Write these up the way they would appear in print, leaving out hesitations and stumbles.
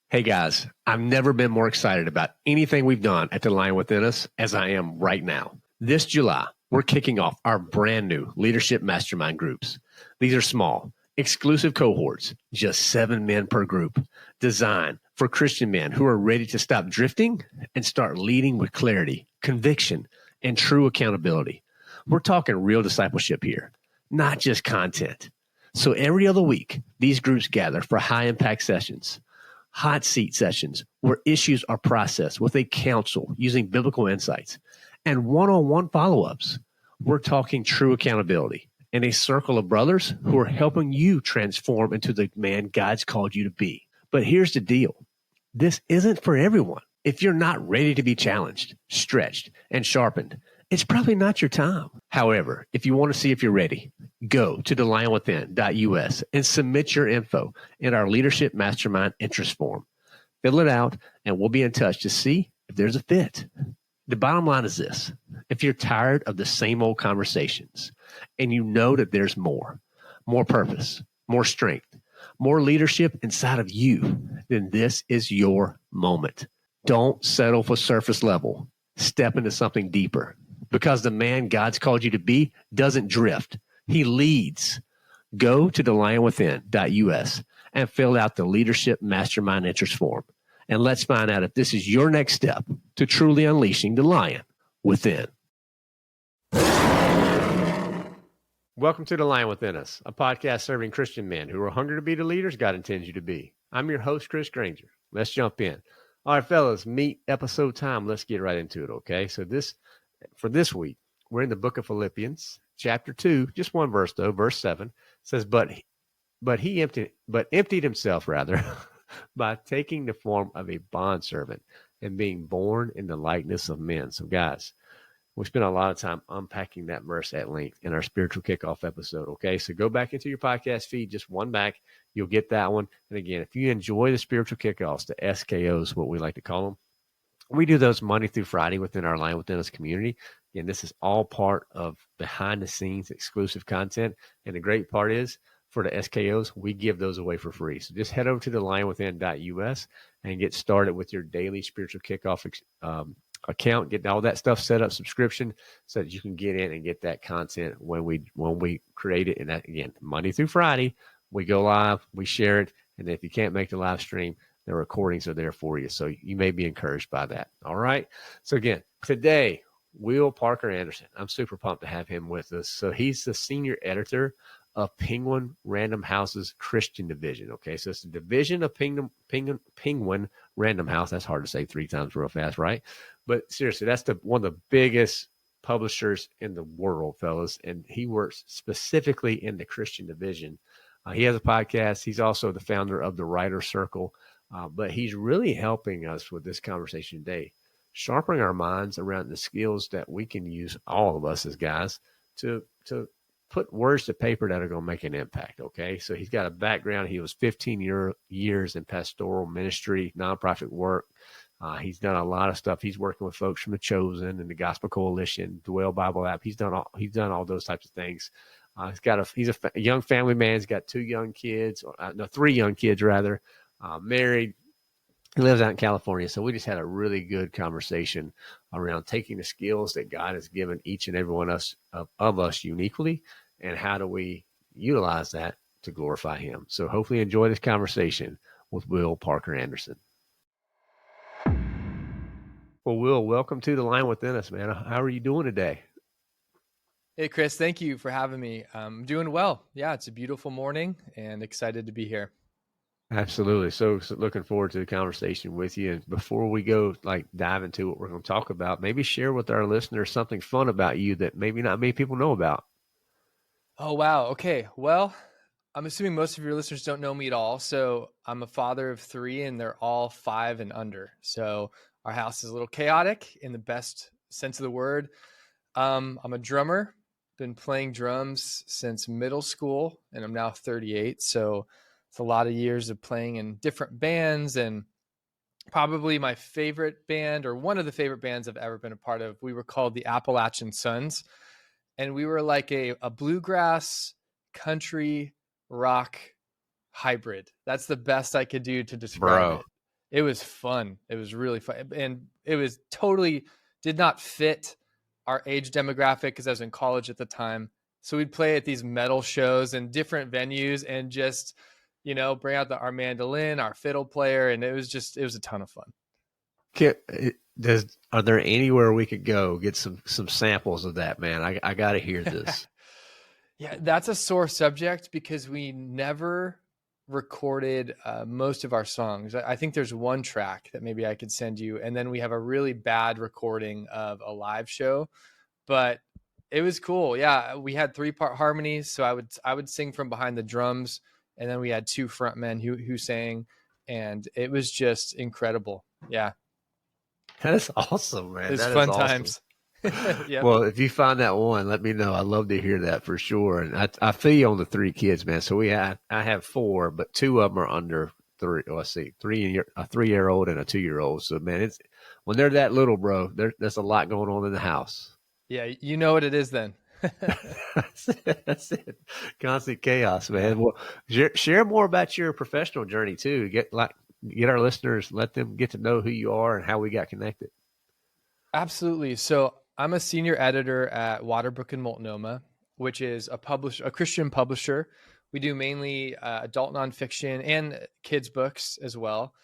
Hey guys, I've never been more excited about anything we've done at The Lion Within Us as I am right now. This July, we're kicking off our brand new leadership mastermind groups. These are small, exclusive cohorts, just 7 men per group, designed for Christian men who are ready to stop drifting and start leading with clarity, conviction, and true accountability. We're talking real discipleship here, not just content. So every other week, these groups gather for high impact sessions, hot seat sessions where issues are processed with a counsel using biblical insights, and one-on-one follow-ups. We're talking true accountability and a circle of brothers who are helping you transform into the man God's called you to be. But here's the deal. This isn't for everyone. If you're not ready to be challenged, stretched, and sharpened, it's probably not your time. However, if you want to see if you're ready, go to thelionwithin.us and submit your info in our Leadership Mastermind interest form. Fill it out, and we'll be in touch to see if there's a fit. The bottom line is this. If you're tired of the same old conversations and you know that there's more purpose, more strength, more leadership inside of you, then this is your moment. Don't settle for surface level. Step into something deeper. Because the man God's called you to be doesn't drift. He leads. Go to thelionwithin.us and fill out the Leadership Mastermind interest form. And let's find out if this is your next step to truly unleashing the lion within. Welcome to The Lion Within Us, a podcast serving Christian men who are hungry to be the leaders God intends you to be. I'm your host, Chris Granger. Let's jump in. All right, fellas, meet episode time. Let's get right into it, okay? So for this week, we're in the book of Philippians, chapter 2, just one verse though, verse 7 says, but emptied himself rather by taking the form of a bondservant and being born in the likeness of men. So guys, we spent a lot of time unpacking that verse at length in our spiritual kickoff episode. Okay, so go back into your podcast feed, just one back. You'll get that one. And again, if you enjoy the spiritual kickoffs, the SKOs, what we like to call them, we do those Monday through Friday within our Lion Within Us community. And this is all part of behind the scenes exclusive content. And the great part is for the SKOs, we give those away for free. So just head over to thelionwithin.us and get started with your daily spiritual kickoff account, get all that stuff set up, subscription, so that you can get in and get that content when we create it. And that, again, Monday through Friday, we go live, we share it. And if you can't make the live stream, the recordings are there for you. So you may be encouraged by that. All right. So again, today, Will Parker Anderson, I'm super pumped to have him with us. So he's the senior editor of Penguin Random House's Christian division. Okay. So it's a division of Penguin Random House. That's hard to say 3 times real fast, right? But seriously, that's one of the biggest publishers in the world, fellas. And he works specifically in the Christian division. He has a podcast. He's also the founder of the Writer Circle. But he's really helping us with this conversation today, sharpening our minds around the skills that we can use, all of us as guys, to put words to paper that are going to make an impact, okay? So he's got a background. He was 15 years in pastoral ministry, nonprofit work. He's done a lot of stuff. He's working with folks from The Chosen and the Gospel Coalition, Dwell Bible app. He's done all those types of things. He's a young family man. He's got 3 young kids rather. Married. He lives out in California. So we just had a really good conversation around taking the skills that God has given each and every one of us uniquely, and how do we utilize that to glorify him. So hopefully enjoy this conversation with Will Parker Anderson. Well, Will, welcome to The Lion Within Us, man. How are you doing today? Hey, Chris, thank you for having me. I'm doing well. Yeah, it's a beautiful morning and excited to be here. Absolutely. So looking forward to the conversation with you. And before we go dive into what we're going to talk about, maybe share with our listeners something fun about you that maybe not many people know about. Oh, wow. Okay. Well, I'm assuming most of your listeners don't know me at all. So I'm a father of 3 and they're all 5 and under. So our house is a little chaotic in the best sense of the word. I'm a drummer, been playing drums since middle school, and I'm now 38. So it's a lot of years of playing in different bands, and probably my favorite band, or one of the favorite bands I've ever been a part of, we were called the Appalachian Sons. And we were like a bluegrass country rock hybrid. That's the best I could do to describe it. It was fun. It was really fun. And it was totally did not fit our age demographic because I was in college at the time. So we'd play at these metal shows and different venues and just, bring out our mandolin, our fiddle player. And it was a ton of fun. Are there anywhere we could go get some samples of that, man? I got to hear this. Yeah, that's a sore subject because we never recorded most of our songs. I think there's one track that maybe I could send you, and then we have a really bad recording of a live show. But it was cool. Yeah, we had 3-part harmonies, so I would sing from behind the drums, and then we had 2 frontmen who sang, and it was just incredible. Yeah, That is awesome, it man. was That is fun awesome. times. Yep. Well, if you find that one, let me know. I'd love to hear that for sure. And I feel you on the 3 kids, man. So I have 4, but 2 of them are under 3. Let's see, a 3-year-old and a 2-year-old. So man, it's when they're that little, bro. There's a lot going on in the house. Yeah, you know what it is then. That's it. That's it. Constant chaos, man. Yeah. Well, share more about your professional journey too. Get our listeners, let them get to know who you are and how we got connected. Absolutely. So I'm a senior editor at Waterbrook and Multnomah, which is a Christian publisher. We do mainly adult nonfiction and kids books as well.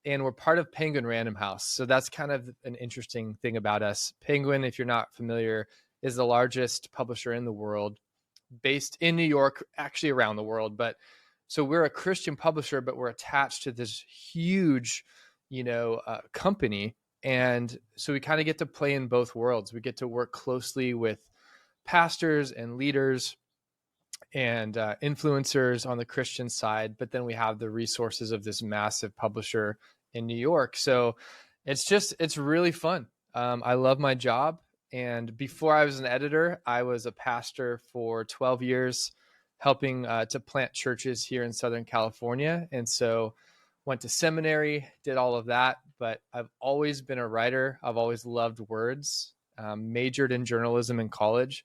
And we're part of Penguin Random House. So that's kind of an interesting thing about us. Penguin, if you're not familiar, is the largest publisher in the world, based in New York, actually around the world. But so we're a Christian publisher, but we're attached to this huge, company. And so we kind of get to play in both worlds. We get to work closely with pastors and leaders and influencers on the Christian side, but then we have the resources of this massive publisher in New York. So it's really fun. I love my job. And before I was an editor, I was a pastor for 12 years, helping to plant churches here in Southern California. And so went to seminary, did all of that, but I've always been a writer. I've always loved words, majored in journalism in college.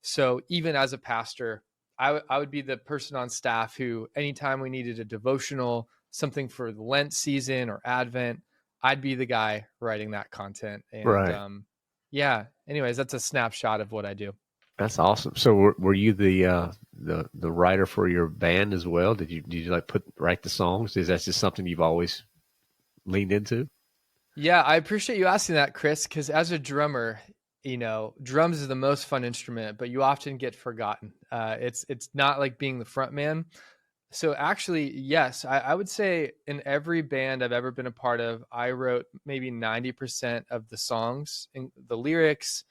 So even as a pastor, I would be the person on staff who, anytime we needed a devotional, something for the Lent season or Advent, I'd be the guy writing that content. And Right. yeah, anyways, that's a snapshot of what I do. That's awesome. So were you the writer for your band as well? Did you like write the songs? Is that just something you've always leaned into? Yeah, I appreciate you asking that, Chris, because as a drummer, drums is the most fun instrument, but you often get forgotten. It's not like being the front man. So actually, yes, I would say in every band I've ever been a part of, I wrote maybe 90% of the songs, and the lyrics,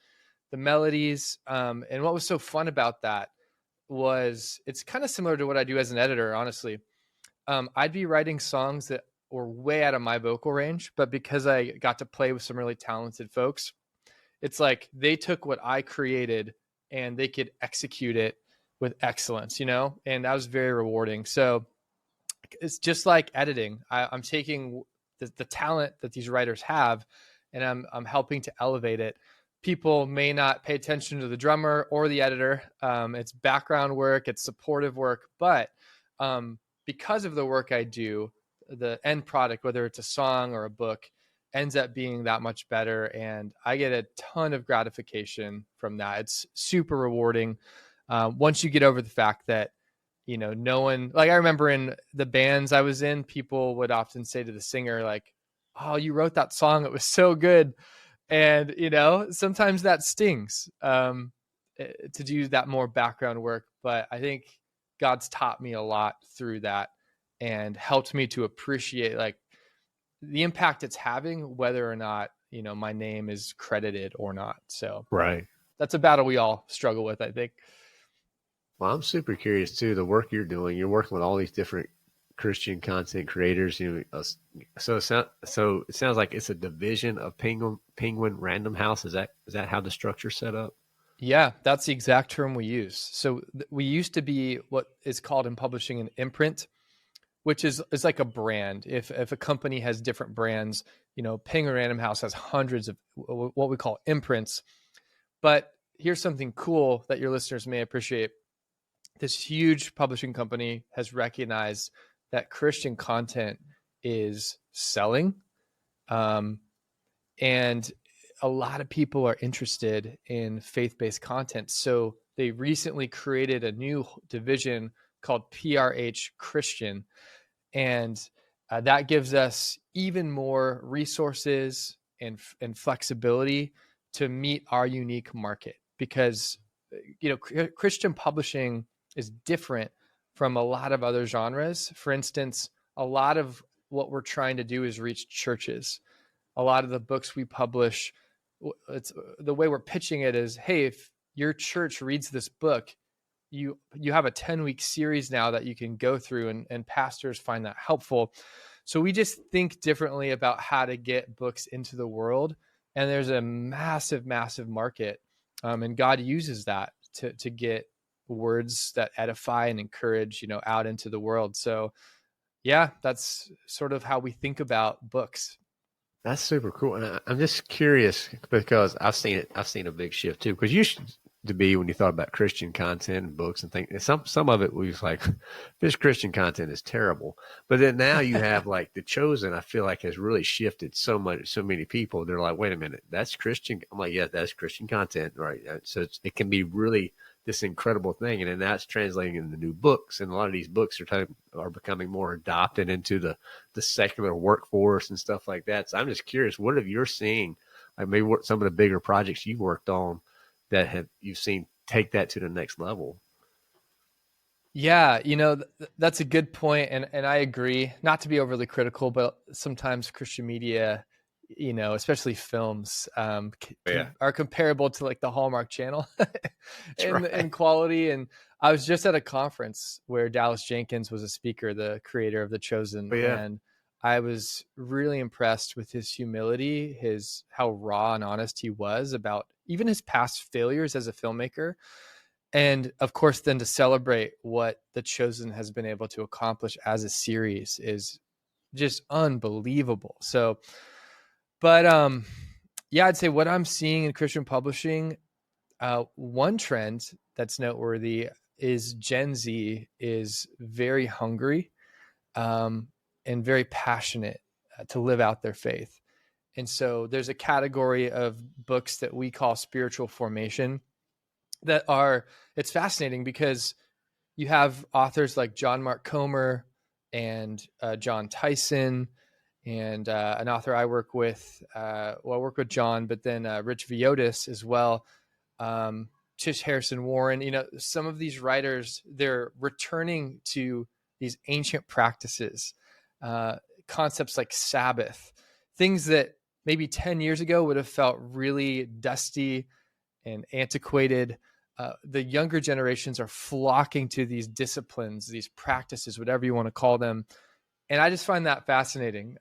the melodies. And what was so fun about that was it's kind of similar to what I do as an editor, honestly. I'd be writing songs that were way out of my vocal range, but because I got to play with some really talented folks, it's like they took what I created and they could execute it with excellence, and that was very rewarding. So it's just like editing. I'm taking the talent that these writers have, and I'm helping to elevate it. People may not pay attention to the drummer or the editor. It's background work, it's supportive work, but because of the work I do, the end product, whether it's a song or a book, ends up being that much better. And I get a ton of gratification from that. It's super rewarding. Once you get over the fact that, no one, like I remember in the bands I was in, people would often say to the singer, like, "Oh, you wrote that song. It was so good." And, sometimes that stings to do that more background work. But I think God's taught me a lot through that and helped me to appreciate like the impact it's having, whether or not, my name is credited or not. So Right. that's a battle we all struggle with, I think. Well, I'm super curious too. The work you're doing, you're working with all these different Christian content creators. So it sounds like it's a division of Penguin Random House. Is that how the structure's set up? Yeah, that's the exact term we use. So we used to be what is called in publishing an imprint, which is like a brand. If a company has different brands, Penguin Random House has hundreds of what we call imprints. But here's something cool that your listeners may appreciate. This huge publishing company has recognized that Christian content is selling. And a lot of people are interested in faith-based content. So they recently created a new division called PRH Christian. And that gives us even more resources and flexibility to meet our unique market, because Christian publishing is different from a lot of other genres. For instance, a lot of what we're trying to do is reach churches. A lot of the books we publish, it's the way we're pitching it is, hey, if your church reads this book, you have a 10-week series now that you can go through, and pastors find that helpful. So we just think differently about how to get books into the world. And there's a massive, massive market. And God uses that to get words that edify and encourage, out into the world. So yeah, that's sort of how we think about books. That's super cool. And I'm just curious because I've seen it. I've seen a big shift too. Because you used to be, when you thought about Christian content and books and things, some of it was like, this Christian content is terrible. But then now you have like The Chosen, I feel like has really shifted so many people. They're like, wait a minute, that's Christian. I'm like, yeah, that's Christian content, right? So it can be really this incredible thing. And then that's translating into new books. And a lot of these books are becoming more adopted into the secular workforce and stuff like that. So I'm just curious, what have you seeing? Like maybe what some of the bigger projects you've worked on that you've seen take that to the next level? Yeah, that's a good point, and I agree. Not to be overly critical, but sometimes Christian media, especially films, Yeah, are comparable to like the Hallmark Channel that's in right. quality. And I was just at a conference where Dallas Jenkins was a speaker, the creator of The Chosen, But yeah, and I was really impressed with his humility, how raw and honest he was about even his past failures as a filmmaker. And of course, then to celebrate what The Chosen has been able to accomplish as a series is just unbelievable. So, but yeah, I'd say what I'm seeing in Christian publishing, one trend that's noteworthy is Gen Z is very hungry and very passionate to live out their faith. And so there's a category of books that we call spiritual formation it's fascinating because you have authors like John Mark Comer and John Tyson, and an author I work with. I work with John, but then Rich Viotis as well. Tish Harrison Warren. Some of these writers, they're returning to these ancient practices, concepts like Sabbath, things that maybe 10 years ago would have felt really dusty and antiquated. The younger generations are flocking to these disciplines, these practices, whatever you want to call them. And I just find that fascinating.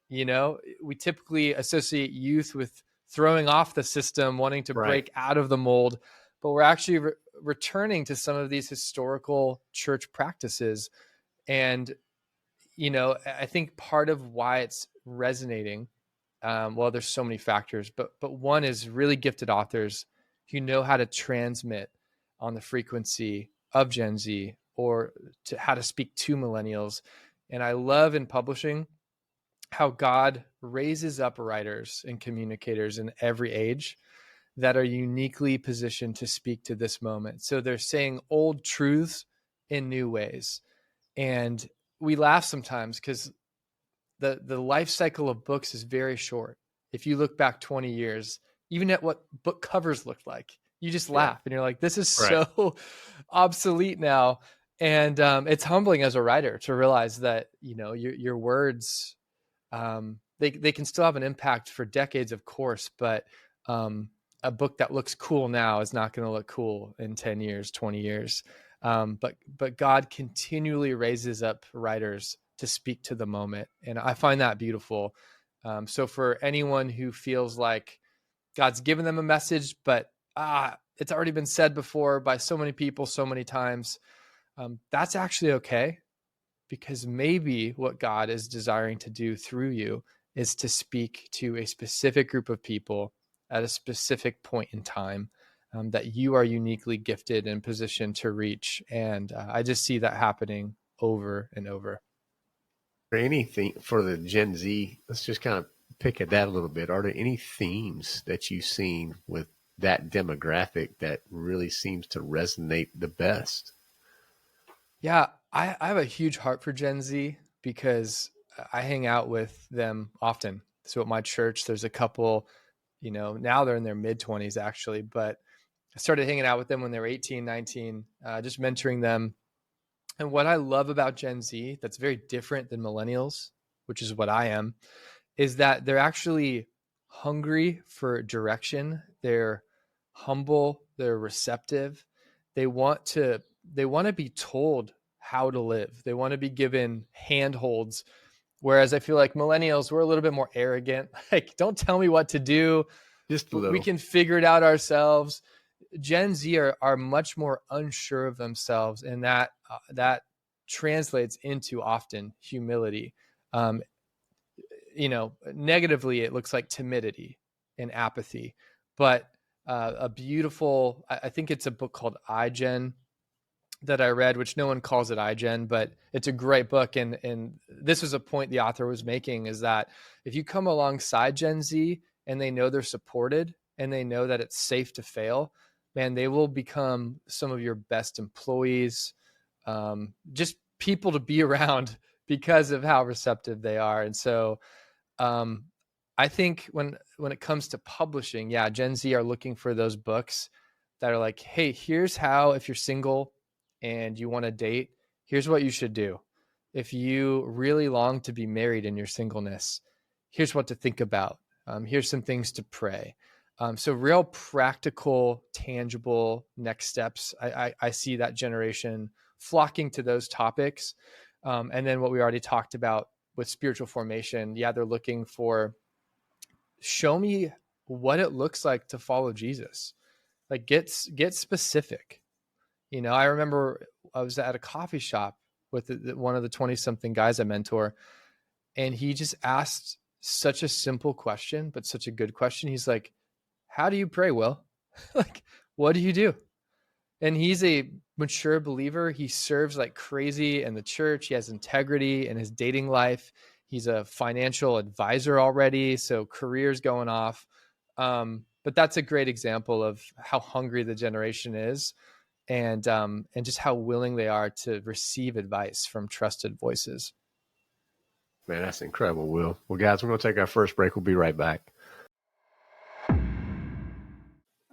We typically associate youth with throwing off the system, wanting to right. break out of the mold, but we're actually returning to some of these historical church practices. And, I think part of why it's resonating, there's so many factors, but one is really gifted authors who know how to transmit on the frequency of Gen Z, or to how to speak to millennials. And I love in publishing how God raises up writers and communicators in every age that are uniquely positioned to speak to this moment. So they're saying old truths in new ways. And we laugh sometimes because the life cycle of books is very short. If you look back 20 years, even at what book covers looked like, you just Yeah, laugh and you're like, this is right. so obsolete now. And it's humbling as a writer to realize that, your words, they can still have an impact for decades, of course, but a book that looks cool now is not going to look cool in 10 years, 20 years. But God continually raises up writers to speak to the moment. And I find that beautiful. So for anyone who feels like God's given them a message, but it's already been said before by so many people, so many times, that's actually okay, because maybe what God is desiring to do through you is to speak to a specific group of people at a specific point in time, that you are uniquely gifted and positioned to reach. And I just see that happening over and over. there anything for the Gen Z? Let's just kind of pick at that a little bit. Are there any themes that you've seen with that demographic that really seems to resonate the best? Yeah, I have a huge heart for Gen Z because I hang out with them often. So at my church, there's a couple, now they're in their mid 20s actually, but I started hanging out with them when they were 18, 19, just mentoring them. And what I love about Gen Z that's very different than millennials, which is what I am, is that they're actually hungry for direction. They're humble, they're receptive. They want to they want to be told how to live. They want to be given handholds. Whereas I feel like millennials, we're a little bit more arrogant. Like, don't tell me what to do. Just a We little. can figure it out ourselves. Gen Z are much more unsure of themselves, and that translates into often humility. Um, Negatively, it looks like timidity and apathy. But a beautiful, I think it's a book called iGen that I read, which no one calls it iGen, but it's a great book. And this was a point the author was making, is that if you come alongside Gen Z and they know they're supported and they know that it's safe to fail, man, they will become some of your best employees, just people to be around because of how receptive they are. And so um, I think when it comes to publishing, yeah, Gen Z are looking for those books that are like, hey, here's how, if you're single and you want to date, here's what you should do. If you really long to be married in your singleness, here's what to think about. Here's some things to pray. So real practical, tangible next steps. I see that generation flocking to those topics. And then what we already talked about with spiritual formation, yeah, they're looking for, show me what it looks like to follow Jesus. Like, get specific. I remember I was at a coffee shop with one of the 20 something guys I mentor, and he just asked such a simple question, but such a good question. He's like, how do you pray, Will? Like, what do you do? And he's a mature believer. He serves like crazy in the church. He has integrity in his dating life. He's a financial advisor already, so career's going off. But that's a great example of how hungry the generation is, and just how willing they are to receive advice from trusted voices. Man, that's incredible, Will. Well, guys, we're going to take our first break. We'll be right back.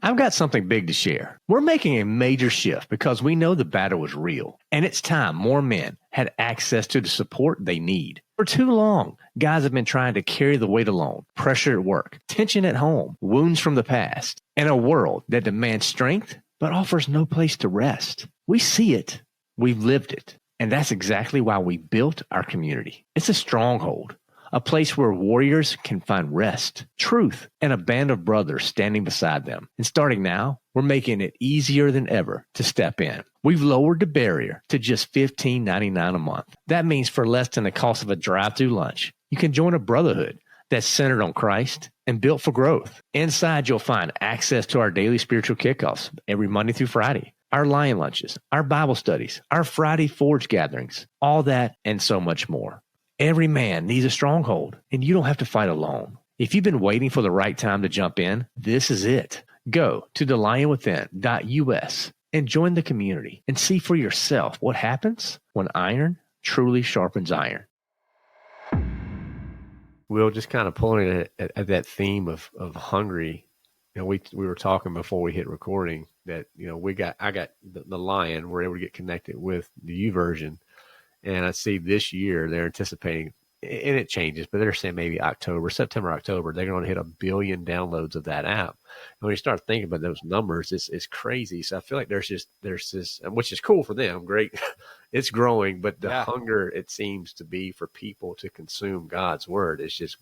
I've got something big to share. We're making a major shift because we know the battle was real, and it's time more men had access to the support they need. For too long, guys have been trying to carry the weight alone, pressure at work, tension at home, wounds from the past, and a world that demands strength but offers no place to rest. We see it, we've lived it, and that's exactly why we built our community. It's a stronghold. A place where warriors can find rest, truth, and a band of brothers standing beside them. And starting now, we're making it easier than ever to step in. We've lowered the barrier to just $15.99 a month. That means for less than the cost of a drive-through lunch, you can join a brotherhood that's centered on Christ and built for growth. Inside, you'll find access to our daily spiritual kickoffs every Monday through Friday, our lion lunches, our Bible studies, our Friday Forge gatherings, all that and so much more. Every man needs a stronghold, and you don't have to fight alone. If you've been waiting for the right time to jump in, this is it. Go to thelionwithin.us and join the community and see for yourself what happens when iron truly sharpens iron. Will, just kind of pulling it at that theme of hungry. We were talking before we hit recording that I got the lion. We're able to get connected with the YouVersion. And I see this year they're anticipating, and it changes, but they're saying maybe September, October, they're going to hit 1 billion downloads of that app. And when you start thinking about those numbers, it's crazy. So I feel like there's this, which is cool for them, great. It's growing, but the hunger, it seems to be for people to consume God's word. It's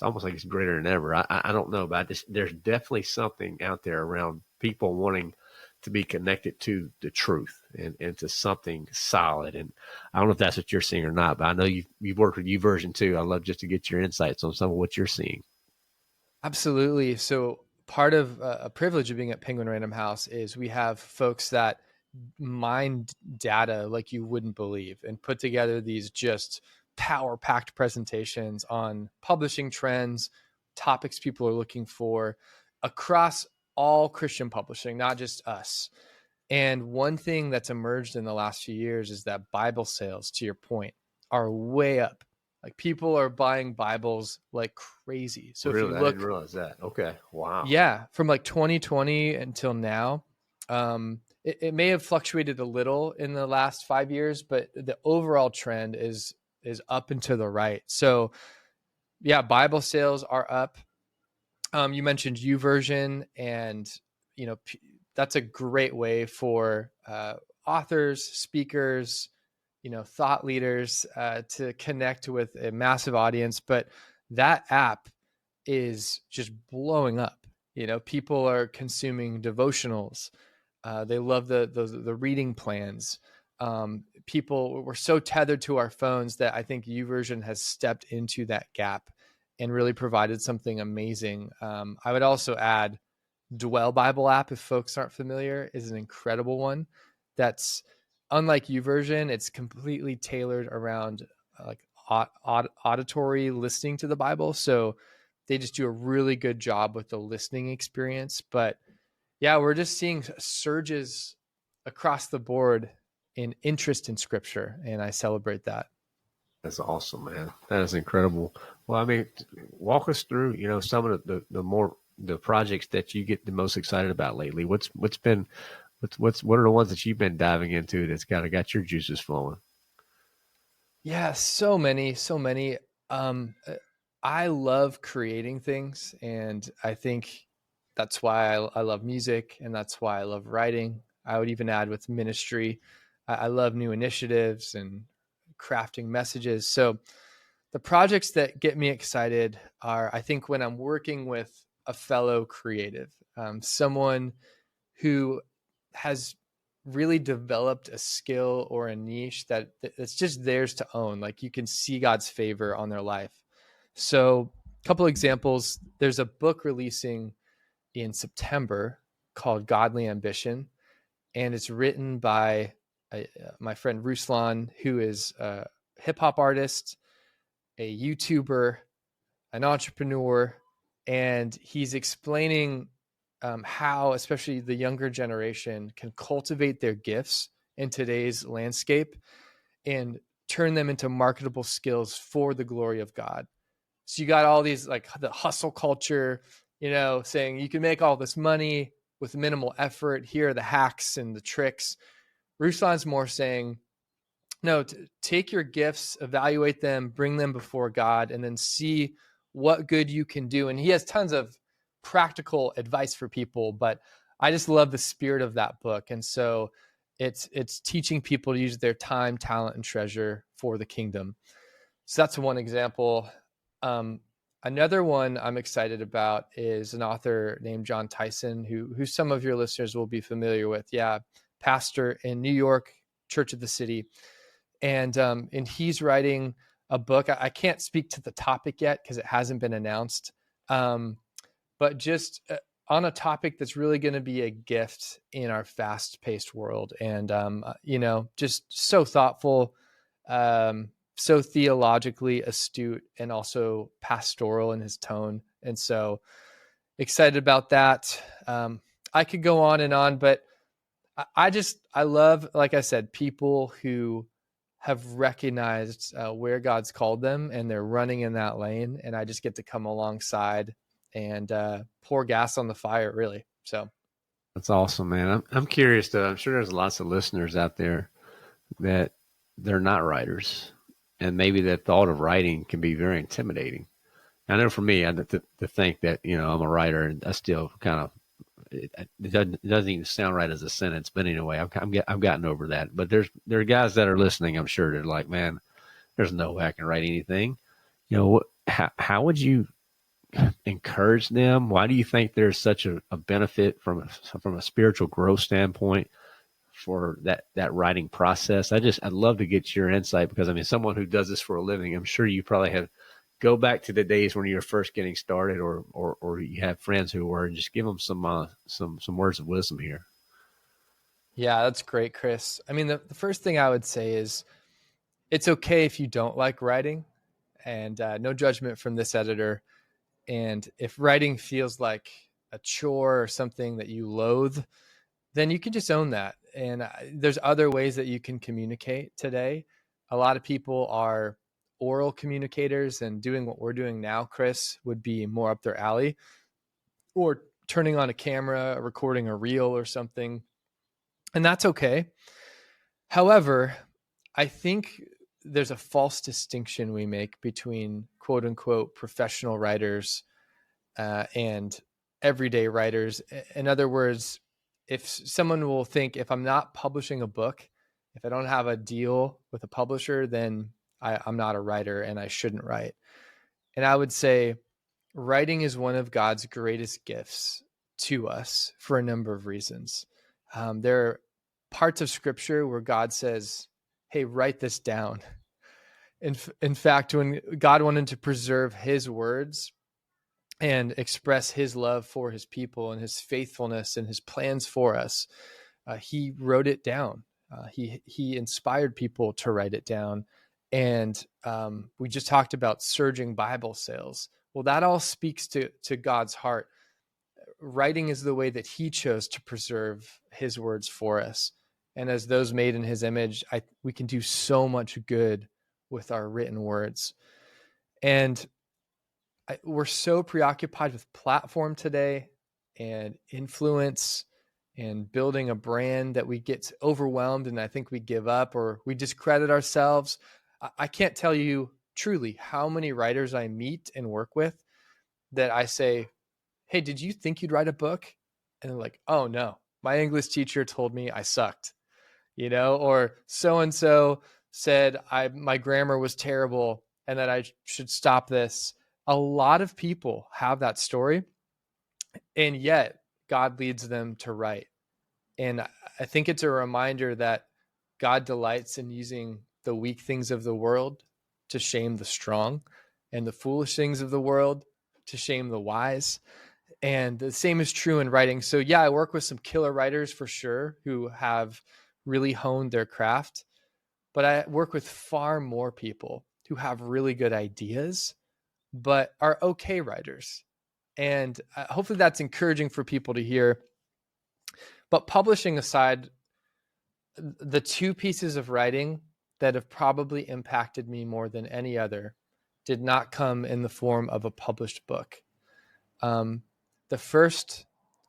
almost like it's greater than ever. I don't know, but there's definitely something out there around people wanting to be connected to the truth and to something solid. And I don't know if that's what you're seeing or not, but I know you've worked with YouVersion too. I'd love just to get your insights on some of what you're seeing. Absolutely. So part of a privilege of being at Penguin Random House is we have folks that mine data like you wouldn't believe and put together these just power-packed presentations on publishing trends, topics people are looking for across all Christian publishing, not just us. And one thing that's emerged in the last few years is that Bible sales, to your point, are way up. Like people are buying Bibles like crazy. So if you Really? I didn't look, realize that. Okay. Wow. yeah, from like 2020 until now, it may have fluctuated a little in the last 5 years, but the overall trend is up and to the right. So yeah, Bible sales are up. You mentioned YouVersion, and you know that's a great way for authors, speakers, thought leaders to connect with a massive audience. But that app is just blowing up. People are consuming devotionals. They love the reading plans. People were so tethered to our phones that I think YouVersion has stepped into that gap and really provided something amazing. I would also add Dwell Bible app, if folks aren't familiar, is an incredible one. That's unlike YouVersion. It's completely tailored around like auditory listening to the Bible. So they just do a really good job with the listening experience. But yeah, we're just seeing surges across the board in interest in Scripture, and I celebrate that. That's awesome, man. That is incredible. Well, I mean, walk us through, some of the projects that you get the most excited about lately. What are the ones that you've been diving into that's kind of got your juices flowing? Yeah, so many, so many. I love creating things, and I think that's why I love music, and that's why I love writing. I would even add with ministry. I love new initiatives and crafting messages. So the projects that get me excited are, I think, when I'm working with a fellow creative, someone who has really developed a skill or a niche that's just theirs to own. Like you can see God's favor on their life. So a couple examples, there's a book releasing in September called Godly Ambition, and it's written by my friend Ruslan, who is a hip hop artist, a YouTuber, an entrepreneur, and he's explaining how, especially the younger generation, can cultivate their gifts in today's landscape and turn them into marketable skills for the glory of God. So you got all these like the hustle culture, saying you can make all this money with minimal effort. Here are the hacks and the tricks. Ruslan's more saying, no, take your gifts, evaluate them, bring them before God, and then see what good you can do. And he has tons of practical advice for people, but I just love the spirit of that book. And so it's teaching people to use their time, talent, and treasure for the kingdom. So that's one example. Another one I'm excited about is an author named John Tyson, who some of your listeners will be familiar with. Yeah, pastor in New York, Church of the City. And he's writing a book. I can't speak to the topic yet because it hasn't been announced. But just on a topic that's really going to be a gift in our fast-paced world. And, just so thoughtful, so theologically astute, and also pastoral in his tone. And so excited about that. I could go on, but I love, like I said, people who have recognized where God's called them and they're running in that lane. And I just get to come alongside and pour gas on the fire, really. So That's awesome, man. I'm curious though. I'm sure there's lots of listeners out there that they're not writers, and maybe the thought of writing can be very intimidating. I know for me, to think that I'm a writer, and I still kind of it doesn't even sound right as a sentence. But anyway, I've gotten over that. But there are guys that are listening. I'm sure they're like, man, there's no way I can write anything. How would you encourage them? Why do you think there's such a benefit from a spiritual growth standpoint for that writing process? I'd love to get your insight, because I mean, someone who does this for a living, I'm sure you probably have go back to the days when you were first getting started, or you have friends who were, and just give them some words of wisdom here. Yeah, that's great, Chris. I mean, the first thing I would say is it's okay if you don't like writing, and no judgment from this editor. And if writing feels like a chore or something that you loathe, then you can just own that. And there's other ways that you can communicate today. A lot of people are oral communicators, and doing what we're doing now, Chris, would be more up their alley, or turning on a camera, recording a reel or something. And that's okay. However, I think there's a false distinction we make between quote unquote professional writers and everyday writers. In other words, if someone will think, if I'm not publishing a book, if I don't have a deal with a publisher, then I'm not a writer and I shouldn't write. And I would say writing is one of God's greatest gifts to us for a number of reasons. There are parts of scripture where God says, hey, write this down. In fact, when God wanted to preserve his words and express his love for his people and his faithfulness and his plans for us, he wrote it down. He inspired people to write it down. And we just talked about surging Bible sales. Well, that all speaks to God's heart. Writing is the way that he chose to preserve his words for us. And as those made in his image, we can do so much good with our written words. And we're so preoccupied with platform today and influence and building a brand that we get overwhelmed, and I think we give up or we discredit ourselves. I can't tell you truly how many writers I meet and work with that I say, hey, did you think you'd write a book? And they're like, oh no, my English teacher told me I sucked, or so-and-so said my grammar was terrible and that I should stop this. A lot of people have that story, and yet God leads them to write. And I think it's a reminder that God delights in using the weak things of the world to shame the strong, and the foolish things of the world to shame the wise. And the same is true in writing. So yeah, I work with some killer writers for sure who have really honed their craft, but I work with far more people who have really good ideas, but are okay writers. And hopefully that's encouraging for people to hear. But publishing aside, the two pieces of writing that have probably impacted me more than any other did not come in the form of a published book. The first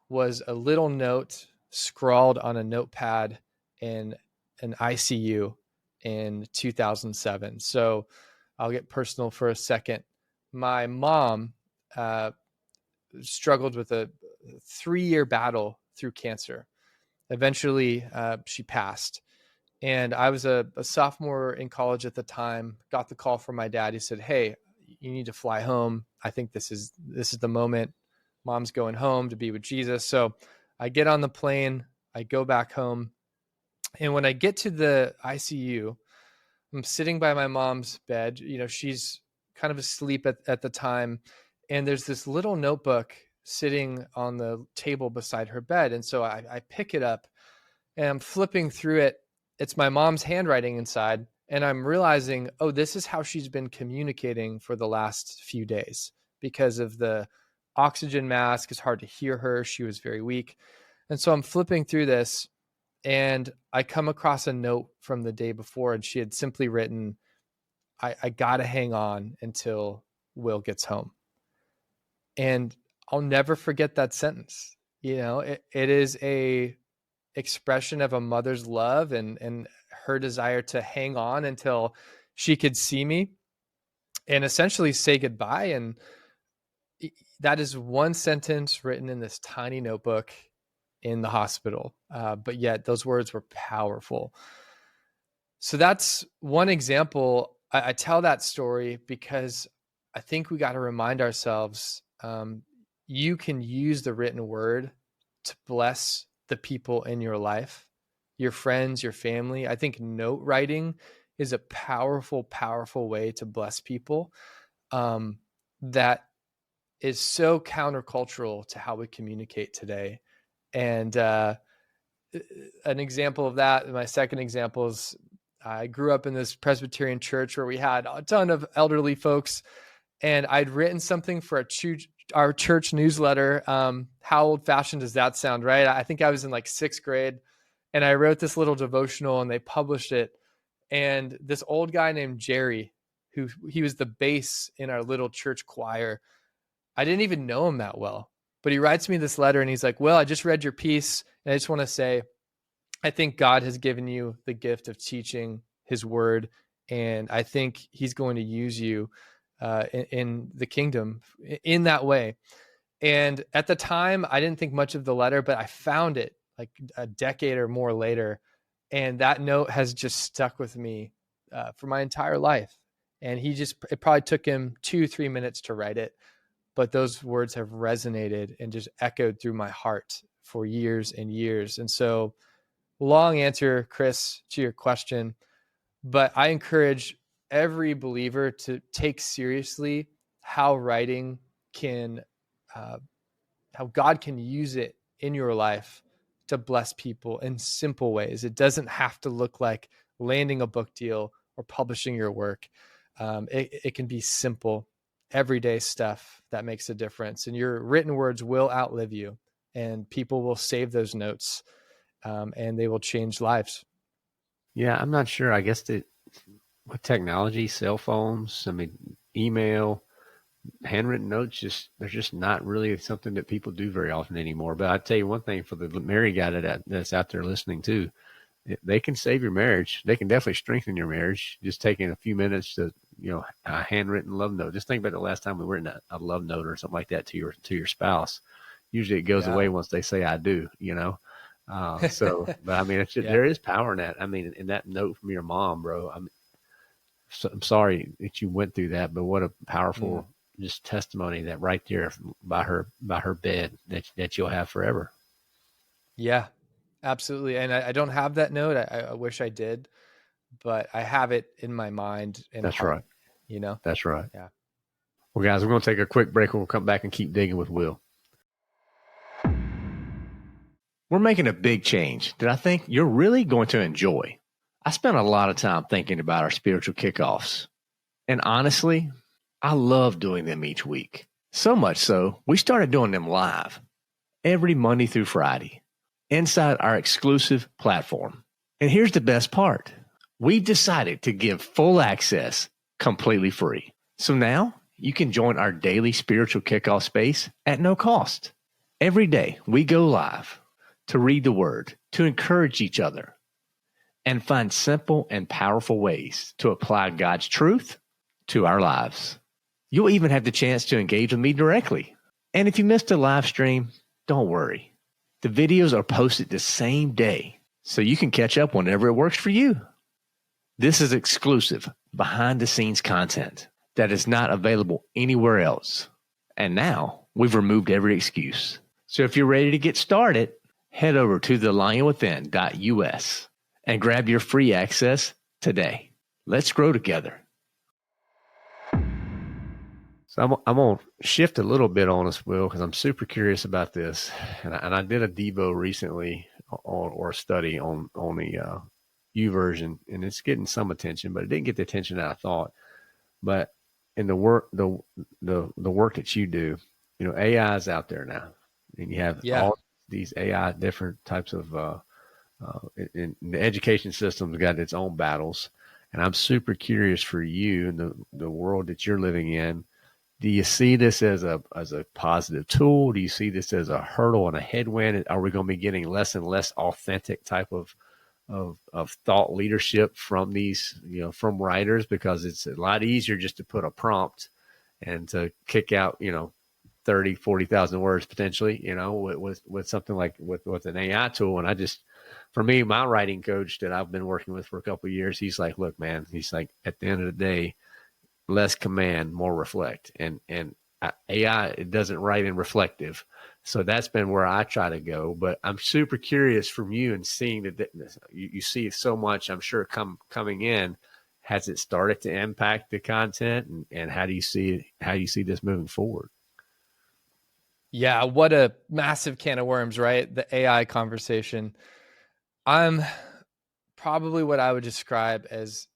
was a little note scrawled on a notepad in an ICU in 2007. So I'll get personal for a second. My mom struggled with a 3-year battle through cancer. Eventually, she passed. And I was a sophomore in college at the time, got the call from my dad. He said, hey, you need to fly home. I think this is the moment. Mom's going home to be with Jesus. So I get on the plane, I go back home. And when I get to the ICU, I'm sitting by my mom's bed. She's kind of asleep at the time. And there's this little notebook sitting on the table beside her bed. And so I pick it up and I'm flipping through it. It's my mom's handwriting inside. And I'm realizing, oh, this is how she's been communicating for the last few days because of the oxygen mask. It's hard to hear her. She was very weak. And so I'm flipping through this and I come across a note from the day before, and she had simply written, I got to hang on until Will gets home. And I'll never forget that sentence. It is a expression of a mother's love and her desire to hang on until she could see me and essentially say goodbye. And that is one sentence written in this tiny notebook in the hospital. But yet those words were powerful. So that's one example. I tell that story because I think we got to remind ourselves, you can use the written word to bless the people in your life, your friends, your family. I think note writing is a powerful, powerful way to bless people that is so countercultural to how we communicate today. And an example of that, my second example is I grew up in this Presbyterian church where we had a ton of elderly folks, and I'd written something for our church newsletter. How old fashioned does that sound, right? I think I was in like 6th grade, and I wrote this little devotional, and they published it. And this old guy named Jerry, he was the bass in our little church choir. I didn't even know him that well, but he writes me this letter and he's like, well, I just read your piece and I just want to say, I think God has given you the gift of teaching his word. And I think he's going to use you in the kingdom in that way. And at the time, I didn't think much of the letter, but I found it like a decade or more later. And that note has just stuck with me for my entire life. And it probably took him 2-3 minutes to write it, but those words have resonated and just echoed through my heart for years and years. And so, long answer, Chris, to your question, but I encourage every believer to take seriously how writing can, how God can use it in your life to bless people in simple ways. It doesn't have to look like landing a book deal or publishing your work. It can be simple, everyday stuff that makes a difference. And your written words will outlive you, and people will save those notes, and they will change lives. Yeah, I'm not sure. I guess with technology, cell phones, I mean, email, handwritten notes, they're just not really something that people do very often anymore. But I tell you one thing, for the married guy that's out there listening too, they can save your marriage. They can definitely strengthen your marriage. Just taking a few minutes to, a handwritten love note. Just think about the last time we were in a love note or something like that to your spouse. Usually it goes away once they say I do. But I mean, there is power in that. I mean, in that note from your mom, bro. I'm sorry that you went through that, but what a powerful just testimony that right there by her bed that you'll have forever. Yeah, absolutely. And I don't have that note. I wish I did, but I have it in my mind and That's heart, right. That's right. Yeah. Well, guys, we're going to take a quick break and we'll come back and keep digging with Will. We're making a big change that I think you're really going to enjoy. I spent a lot of time thinking about our spiritual kickoffs. And honestly, I love doing them each week. So much so, we started doing them live every Monday through Friday inside our exclusive platform. And here's the best part. We've decided to give full access completely free. So now you can join our daily spiritual kickoff space at no cost. Every day we go live to read the word, to encourage each other, and find simple and powerful ways to apply God's truth to our lives. You'll even have the chance to engage with me directly. And if you missed a live stream, don't worry. The videos are posted the same day, so you can catch up whenever it works for you. This is exclusive, behind-the-scenes content that is not available anywhere else. And now we've removed every excuse. So if you're ready to get started, head over to thelionwithin.us and grab your free access today. Let's grow together. So I'm going to shift a little bit on us, Will, because I'm super curious about this. And I did a Devo recently or a study on the U version, and it's getting some attention, but it didn't get the attention that I thought. But in the work that you do, AI is out there now, and you have all these AI different types of in the education system's got its own battles. And I'm super curious for you and the world that you're living in. Do you see this as a positive tool? Do you see this as a hurdle and a headwind? Are we going to be getting less and less authentic type of thought leadership from these, from writers? Because it's a lot easier just to put a prompt and to kick out, 30, 40,000 words potentially, with something like with an AI tool. And for me, my writing coach that I've been working with for a couple of years, he's like, look, man, he's like, at the end of the day, less command, more reflect. And AI, it doesn't write in reflective. So that's been where I try to go. But I'm super curious from you and seeing that you see so much, I'm sure, coming in. Has it started to impact the content? And how do you see this moving forward? Yeah, what a massive can of worms, right? The AI conversation. I'm probably what I would describe as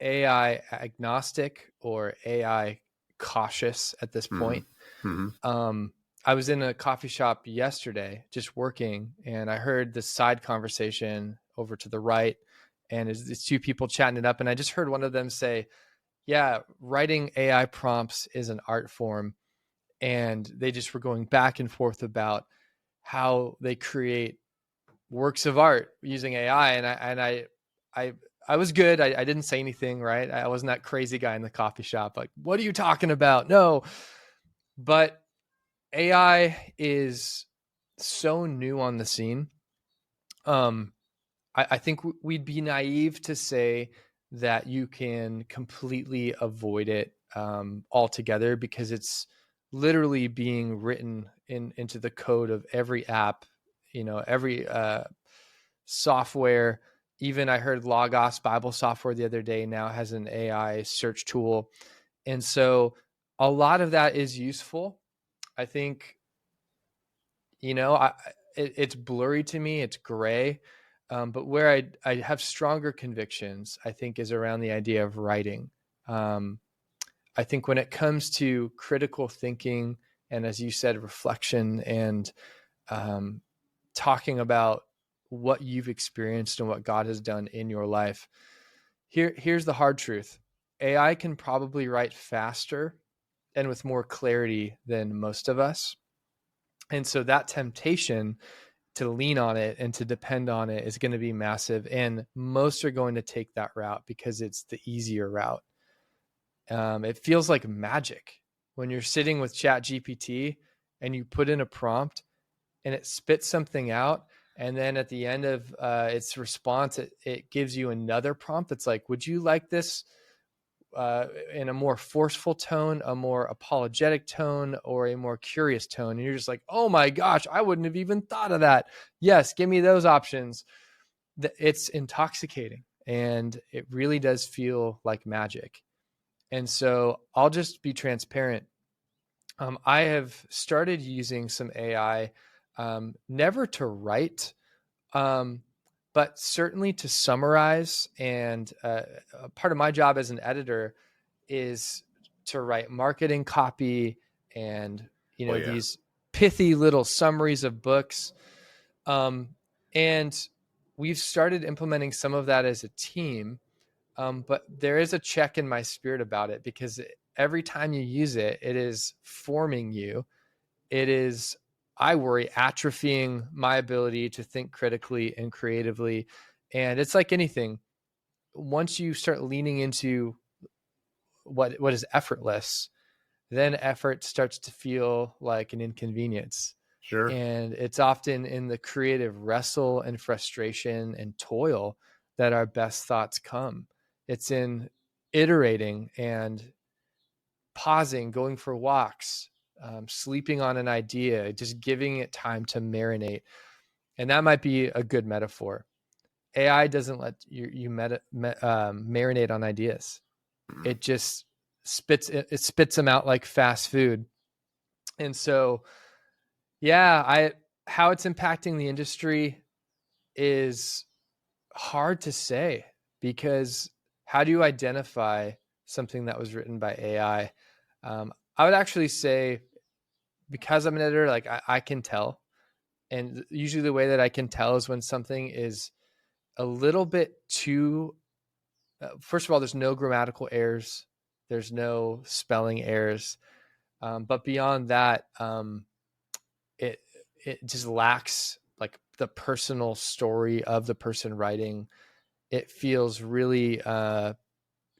AI agnostic or AI cautious at this Mm-hmm. point. Mm-hmm. I was in a coffee shop yesterday just working, and I heard this side conversation over to the right, and it's two people chatting it up, and I just heard one of them say, yeah, writing AI prompts is an art form. And they just were going back and forth about how they create works of art using AI. I was good. I didn't say anything, right? I wasn't that crazy guy in the coffee shop. Like, what are you talking about? No, but AI is so new on the scene. I think we'd be naive to say that you can completely avoid it altogether, because it's literally being written into the code of every app, every software. Even I heard Logos Bible software the other day now has an AI search tool. And so a lot of that is useful. I think, it's blurry to me. It's gray. But where I have stronger convictions, I think, is around the idea of writing. I think when it comes to critical thinking and, as you said, reflection and talking about what you've experienced and what God has done in your life, here's the hard truth. AI can probably write faster and with more clarity than most of us. And so that temptation to lean on it and to depend on it is going to be massive. And most are going to take that route because it's the easier route. It feels like magic when you're sitting with Chat GPT and you put in a prompt and it spits something out. And then at the end of its response, it gives you another prompt that's like, would you like this in a more forceful tone, a more apologetic tone, or a more curious tone? And you're just like, oh my gosh, I wouldn't have even thought of that. Yes, give me those options. It's intoxicating, and it really does feel like magic. And so I'll just be transparent. I have started using some AI, never to write, but certainly to summarize. And part of my job as an editor is to write marketing copy and Oh yeah. these pithy little summaries of books. And we've started implementing some of that as a team. But there is a check in my spirit about it, because every time you use it, it is forming you. It is, I worry, atrophying my ability to think critically and creatively. And it's like anything. Once you start leaning into what is effortless, then effort starts to feel like an inconvenience. Sure. And it's often in the creative wrestle and frustration and toil that our best thoughts come. It's in iterating and pausing, going for walks, sleeping on an idea, just giving it time to marinate. And that might be a good metaphor. AI doesn't let you marinate on ideas. Mm-hmm. It just spits them out like fast food. And so, yeah, how it's impacting the industry is hard to say, because how do you identify something that was written by AI? I would actually say, because I'm an editor, like I can tell. And usually the way that I can tell is when something is a little bit too, first of all, there's no grammatical errors, there's no spelling errors. But beyond that, it just lacks like the personal story of the person writing. It feels really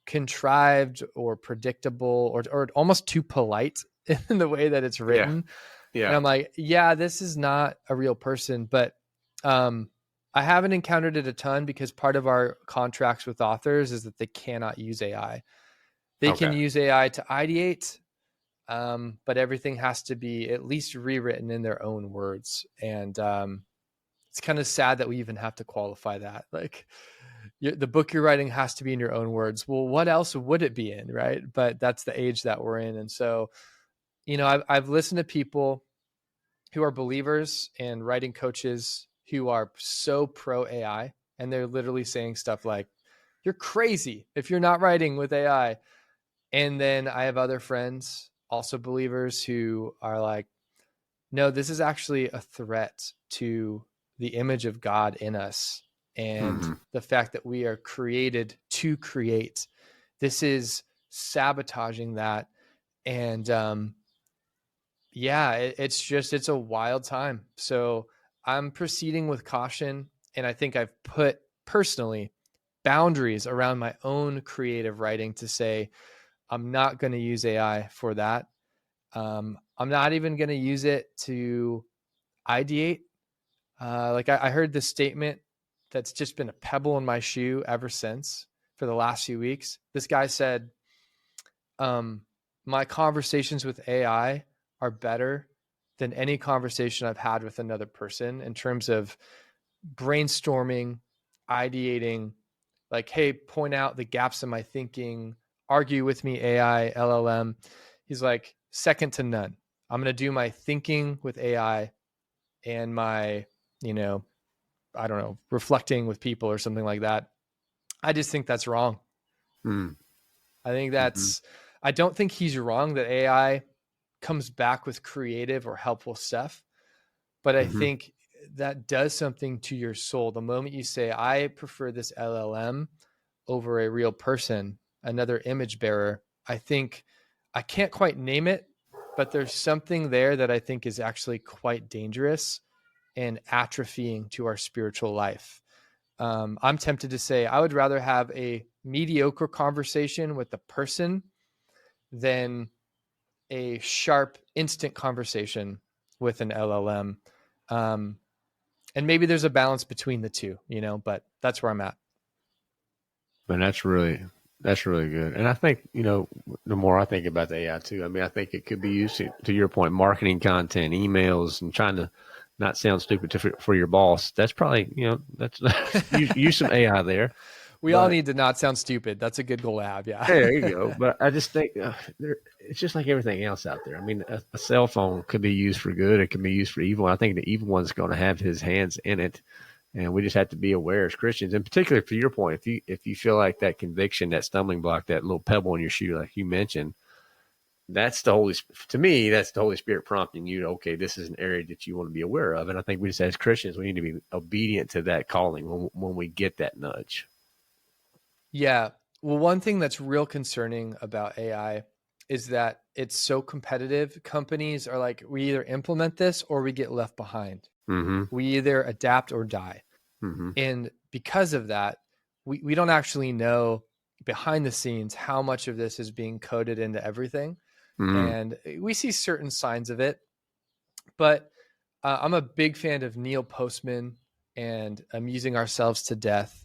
contrived or predictable, or almost too polite in the way that it's Yeah. written. And Yeah. I'm like, yeah, this is not a real person. But I haven't encountered it a ton, because part of our contracts with authors is that they cannot use AI. They can Okay. use AI to ideate, but everything has to be at least rewritten in their own words. And it's kind of sad that we even have to qualify that. Like, the book you're writing has to be in your own words. Well, what else would it be in, right? But that's the age that we're in. And so, I've listened to people who are believers and writing coaches who are so pro AI. and they're literally saying stuff like, "You're crazy if you're not writing with AI." And then I have other friends, also believers, who are like, no, this is actually a threat to the image of God in us and Mm-hmm. the fact that we are created to create. This is sabotaging that. And it's a wild time. So I'm proceeding with caution. And I think I've put personally boundaries around my own creative writing to say, I'm not going to use AI for that. I'm not even going to use it to ideate. I heard this statement that's just been a pebble in my shoe ever since for the last few weeks. This guy said, my conversations with AI are better than any conversation I've had with another person in terms of brainstorming, ideating, like, hey, point out the gaps in my thinking, argue with me, AI, LLM. He's like, second to none. I'm going to do my thinking with AI and my, I don't know, reflecting with people or something like that. I just think that's wrong. Mm-hmm. I don't think he's wrong that AI comes back with creative or helpful stuff, but I Mm-hmm. think that does something to your soul. The moment you say, I prefer this LLM over a real person, another image bearer, I think I can't quite name it, but there's something there that I think is actually quite dangerous and atrophying to our spiritual life. I'm tempted to say I would rather have a mediocre conversation with the person than a sharp, instant conversation with an LLM. Um, and maybe there's a balance between the two, but that's where I'm at. But that's really good. And I think, the more I think about the AI too, I mean, I think it could be used to your point, marketing content, emails, and trying to not sound stupid for your boss. That's probably, that's use some AI there. We all But need to not sound stupid. That's a good goal to have. Yeah. there you go. But I just think it's just like everything else out there. I mean, a cell phone could be used for good. It can be used for evil. I think the evil one's going to have his hands in it. And we just have to be aware as Christians, and particularly for your point, if you feel like that conviction, that stumbling block, that little pebble in your shoe, like you mentioned, that's to me, that's the Holy Spirit prompting you. Okay, this is an area that you want to be aware of, and I think we just as Christians, we need to be obedient to that calling when we get that nudge. Yeah. Well, one thing that's real concerning about AI is that it's so competitive. Companies are like, we either implement this or we get left behind. Mm-hmm. We either adapt or die. Mm-hmm. And because of that, we don't actually know behind the scenes how much of this is being coded into everything. Mm-hmm. And we see certain signs of it. But I'm a big fan of Neil Postman and Amusing Ourselves to Death.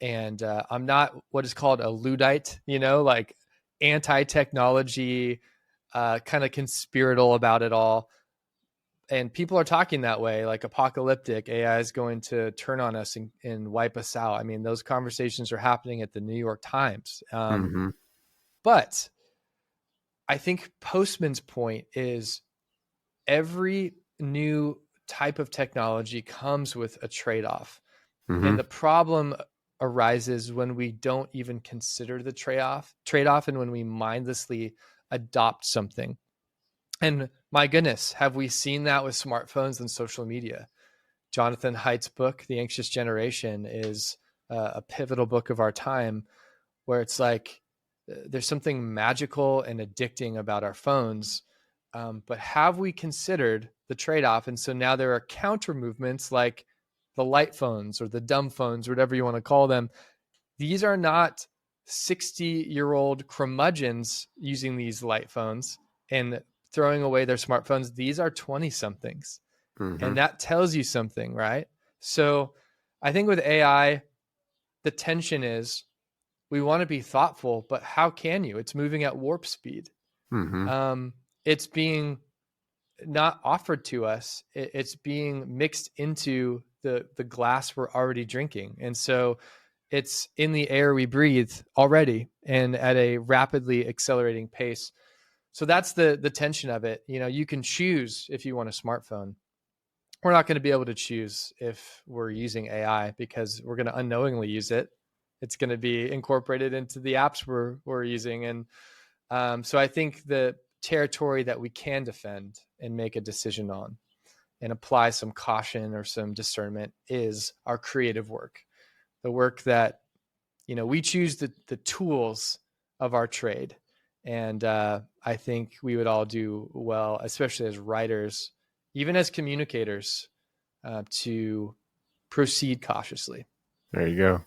And I'm not what is called a Luddite, like anti-technology, kind of conspiratorial about it all. And people are talking that way, like apocalyptic. AI is going to turn on us and wipe us out. I mean, those conversations are happening at the New York Times. Mm-hmm. But I think Postman's point is every new type of technology comes with a trade-off. Mm-hmm. And the problem arises when we don't even consider the trade-off and when we mindlessly adopt something. And my goodness, have we seen that with smartphones and social media? Jonathan Haidt's book, The Anxious Generation, is a pivotal book of our time where it's like there's something magical and addicting about our phones. But have we considered the trade-off? And so now there are counter movements like the light phones or the dumb phones, whatever you want to call them. These are not 60-year-old curmudgeons using these light phones and throwing away their smartphones. These are 20-somethings. Mm-hmm. And that tells you something, right? So I think with AI, the tension is we want to be thoughtful, but how can you? It's moving at warp speed. Mm-hmm. It's being not offered to us. It's being mixed into the glass we're already drinking. And so it's in the air we breathe already and at a rapidly accelerating pace. So that's the tension of it. You can choose if you want a smartphone. we're not going to be able to choose if we're using AI because we're going to unknowingly use it. It's going to be incorporated into the apps we're using. And so I think the territory that we can defend and make a decision on and apply some caution or some discernment is our creative work, the work that, we choose the tools of our trade. And I think we would all do well, especially as writers, even as communicators, to proceed cautiously. There you go.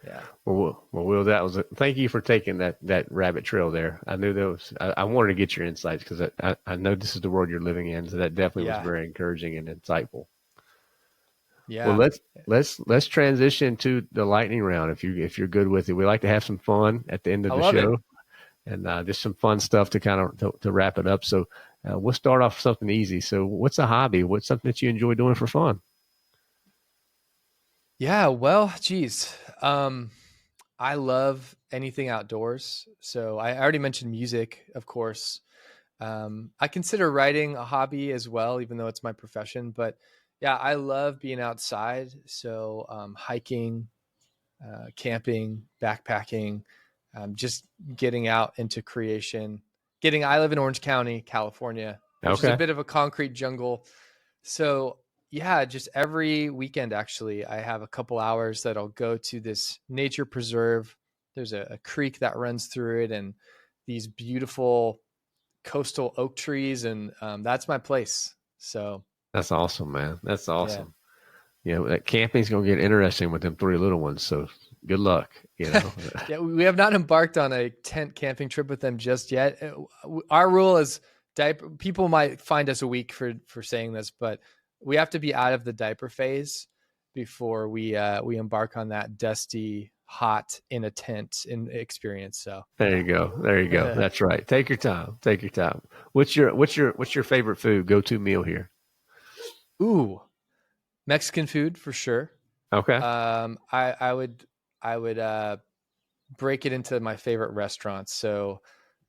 Yeah. Well, Will, thank you for taking that rabbit trail there. I knew there was, I wanted to get your insights because I know this is the world you're living in. So that definitely was Yeah. very encouraging and insightful. Well, Yeah. let's transition to the lightning round. If you're good with it, we like to have some fun at the end of I the love show, it. and just some fun stuff to kind of to wrap it up. So we'll start off with something easy. So, what's a hobby? What's something that you enjoy doing for fun? Yeah. Well, geez. I love anything outdoors. So I already mentioned music, of course. I consider writing a hobby as well, even though it's my profession. But yeah, I love being outside. So hiking, camping, backpacking, just getting out into creation. I live in Orange County, California, which is a Okay, bit of a concrete jungle. So yeah, just every weekend, actually, I have a couple hours that I'll go to this nature preserve. There's a creek that runs through it and these beautiful coastal oak trees. And that's my place. So that's awesome, man. That's yeah. awesome. That camping's gonna get interesting with them three little ones. So good luck. Yeah, we have not embarked on a tent camping trip with them just yet. Our rule is diaper. People might find us weak for saying this, but we have to be out of the diaper phase before we embark on that dusty, hot in a tent in experience. So There you go. There you go. yeah. That's right. Take your time. Take your time. What's your favorite food? Go to meal here. Ooh, Mexican food for sure. Okay. I would break it into my favorite restaurants. So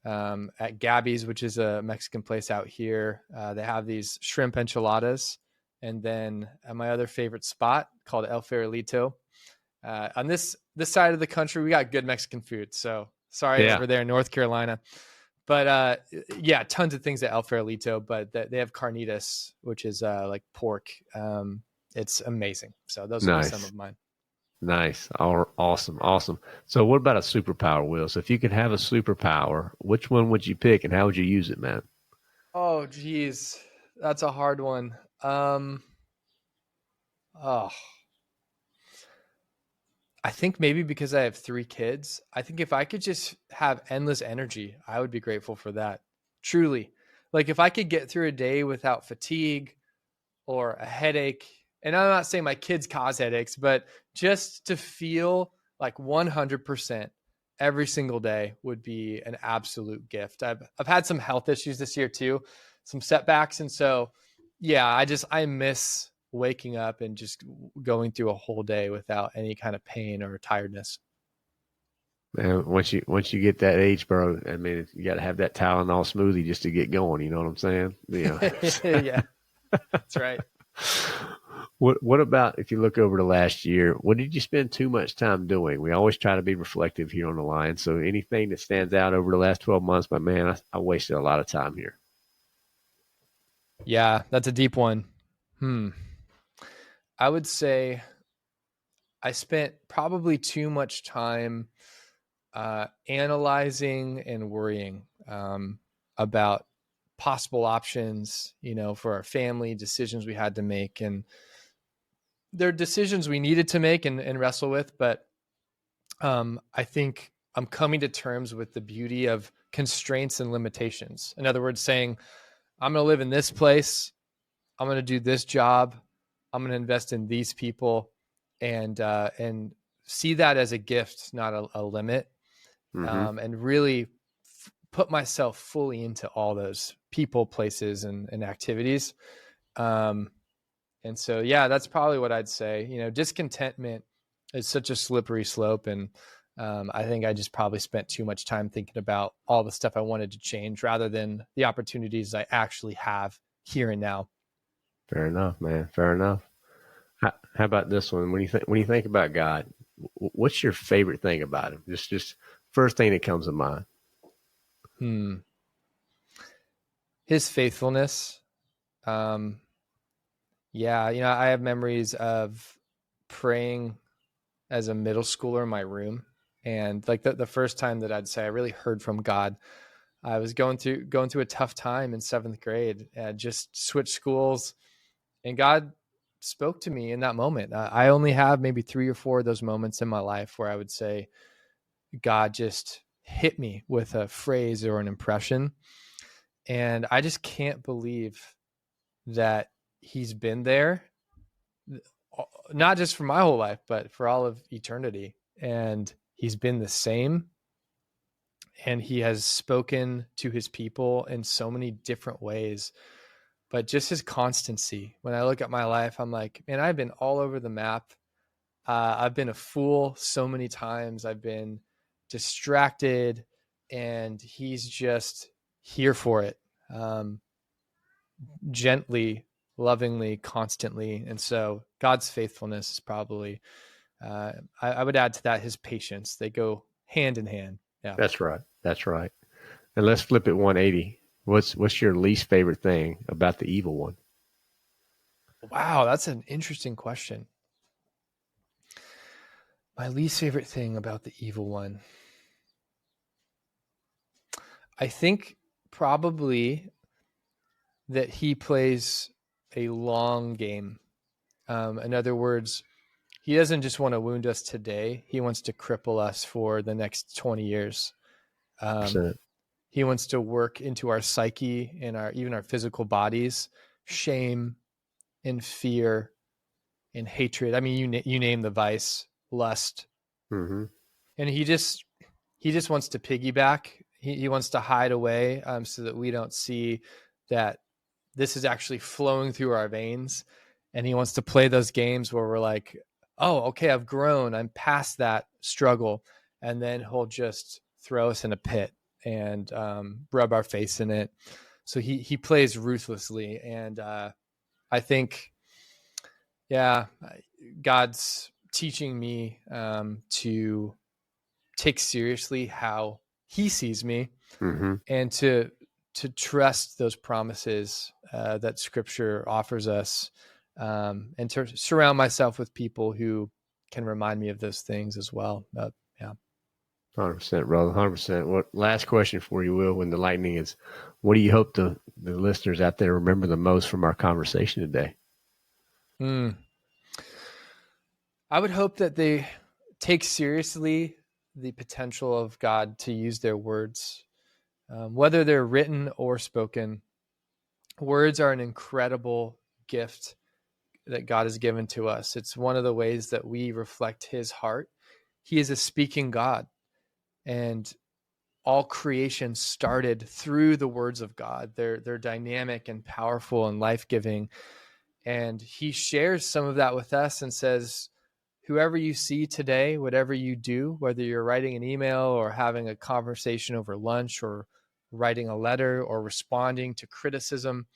at Gabby's, which is a Mexican place out here, they have these shrimp enchiladas. And then at my other favorite spot called El Farolito, on this side of the country, we got good Mexican food. So sorry Yeah. over there in North Carolina. But yeah, tons of things at El Farolito, but they have carnitas, which is like pork. It's amazing. So those would be some Nice. of mine. Nice. Awesome. Awesome. So what about a superpower, Will? So if you could have a superpower, which one would you pick and how would you use it, man? Oh, geez. That's a hard one. Oh, I think maybe because I have 3 kids, I think if I could just have endless energy, I would be grateful for that. Truly. Like if I could get through a day without fatigue or a headache, and I'm not saying my kids cause headaches, but just to feel like 100% every single day would be an absolute gift. I've had some health issues this year too, some setbacks, and so yeah, I miss waking up and just going through a whole day without any kind of pain or tiredness. Man, once you get that age, bro, I mean, you got to have that Tylenol smoothie just to get going. You know what I'm saying? Yeah, that's right. What about if you look over the last year? What did you spend too much time doing? We always try to be reflective here on the line. So anything that stands out over the last 12 months, but man, I wasted a lot of time here. Yeah, that's a deep one. I would say I spent probably too much time analyzing and worrying about possible options, for our family, decisions we had to make. And there are decisions we needed to make and wrestle with. But I think I'm coming to terms with the beauty of constraints and limitations. In other words, saying, I'm going to live in this place. I'm going to do this job. I'm going to invest in these people and see that as a gift, not a limit. Mm-hmm. And really put myself fully into all those people, places, and activities. And so, yeah, that's probably what I'd say. Discontentment is such a slippery slope. And I think I just probably spent too much time thinking about all the stuff I wanted to change rather than the opportunities I actually have here and now. Fair enough, man. Fair enough. How about this one? When you think about God, what's your favorite thing about him? Just first thing that comes to mind. Hmm. His faithfulness. Um, yeah, I have memories of praying as a middle schooler in my room. And like the first time that I'd say I really heard from God, I was going through a tough time in seventh grade. Just switched schools, and God spoke to me in that moment. I only have maybe 3 or 4 of those moments in my life where I would say God just hit me with a phrase or an impression, and I just can't believe that He's been there, not just for my whole life, but for all of eternity. And He's been the same, and He has spoken to His people in so many different ways. But just His constancy, when I look at my life, I'm like, man, I've been all over the map. I've been a fool so many times. I've been distracted, and He's just here for it, um, gently, lovingly, constantly. And so God's faithfulness is probably, I would add to that His patience. They go hand in hand. Yeah. That's right. That's right. And let's flip it 180. What's your least favorite thing about the evil one? Wow, that's an interesting question. My least favorite thing about the evil one, I think probably that he plays a long game. In other words, he doesn't just want to wound us today. He wants to cripple us for the next 20 years. Um, 100%. he wants to work into our psyche and even our physical bodies, shame and fear and hatred. I mean, you name the vice, lust, Mm-hmm. and he just wants to piggyback. He wants to hide away, so that we don't see that this is actually flowing through our veins. And he wants to play those games where we're like, oh, okay, I've grown, I'm past that struggle. And then he'll just throw us in a pit and rub our face in it. So he plays ruthlessly. And I think, yeah, God's teaching me to take seriously how he sees me, Mm-hmm. and to trust those promises that Scripture offers us, and to surround myself with people who can remind me of those things as well. Yeah. 100%, brother. 100%. What last question for you, Will, when the lightning is, what do you hope the listeners out there remember the most from our conversation today? Mm. I would hope that they take seriously the potential of God to use their words, whether they're written or spoken. Words are an incredible gift that God has given to us. It's one of the ways that we reflect His heart. He is a speaking God, and all creation started through the words of God. They're dynamic and powerful and life-giving. And He shares some of that with us and says, whoever you see today, whatever you do, whether you're writing an email or having a conversation over lunch or writing a letter or responding to criticism,